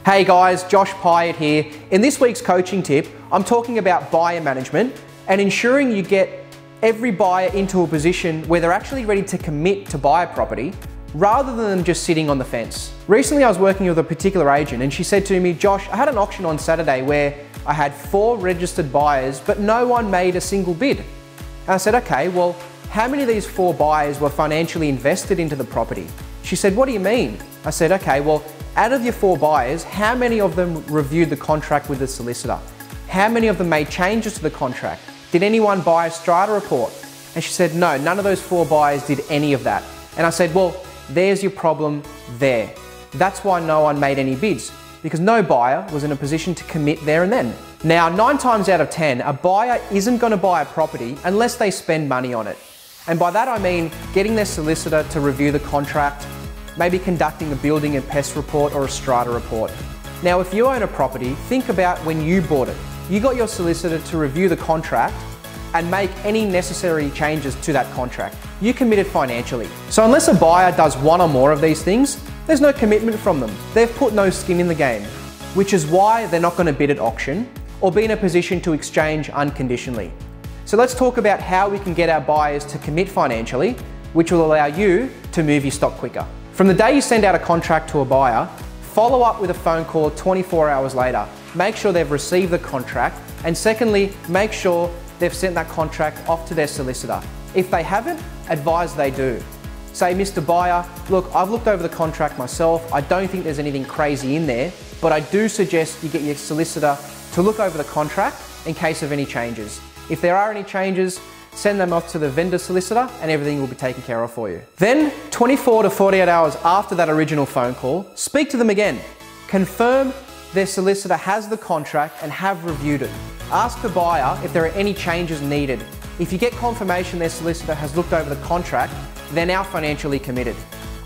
Hey guys, Josh Pyatt here. In this week's coaching tip, I'm talking about buyer management and ensuring you get every buyer into a position where they're actually ready to commit to buy a property rather than just sitting on the fence. Recently I was working with a particular agent and she said to me, Josh, I had an auction on Saturday where I had 4 registered buyers but no one made a single bid. And I said, okay, well, how many of these 4 buyers were financially invested into the property? She said, what do you mean? I said, okay, well, out of your 4 buyers, how many of them reviewed the contract with the solicitor? How many of them made changes to the contract? Did anyone buy a strata report? And she said, no, none of those 4 buyers did any of that. And I said, well, there's your problem there. That's why no one made any bids, because no buyer was in a position to commit there and then. Now, 9 times out of 10, a buyer isn't going to buy a property unless they spend money on it. And by that I mean getting their solicitor to review the contract, maybe conducting a building and pest report or a strata report. Now, if you own a property, think about when you bought it. You got your solicitor to review the contract and make any necessary changes to that contract. You committed financially. So unless a buyer does one or more of these things, there's no commitment from them. They've put no skin in the game, which is why they're not going to bid at auction or be in a position to exchange unconditionally. So let's talk about how we can get our buyers to commit financially, which will allow you to move your stock quicker. From the day you send out a contract to a buyer, follow up with a phone call 24 hours later. Make sure they've received the contract, and secondly, make sure they've sent that contract off to their solicitor. If they haven't, advise they do. Say, Mr. Buyer, look, I've looked over the contract myself. I don't think there's anything crazy in there, but I do suggest you get your solicitor to look over the contract in case of any changes. If there are any changes, send them off to the vendor solicitor and everything will be taken care of for you. Then, 24 to 48 hours after that original phone call, speak to them again. Confirm their solicitor has the contract and have reviewed it. Ask the buyer if there are any changes needed. If you get confirmation their solicitor has looked over the contract, they're now financially committed.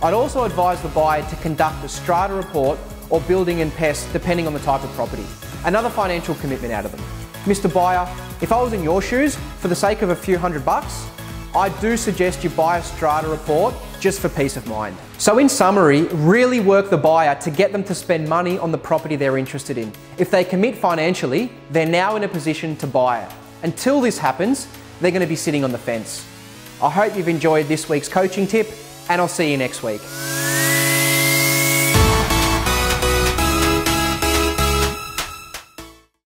I'd also advise the buyer to conduct a strata report or building and pest depending on the type of property. Another financial commitment out of them. Mr. Buyer, if I was in your shoes, for the sake of a few $100, I do suggest you buy a strata report just for peace of mind. So in summary, really work the buyer to get them to spend money on the property they're interested in. If they commit financially, they're now in a position to buy it. Until this happens, they're going to be sitting on the fence. I hope you've enjoyed this week's coaching tip, and I'll see you next week.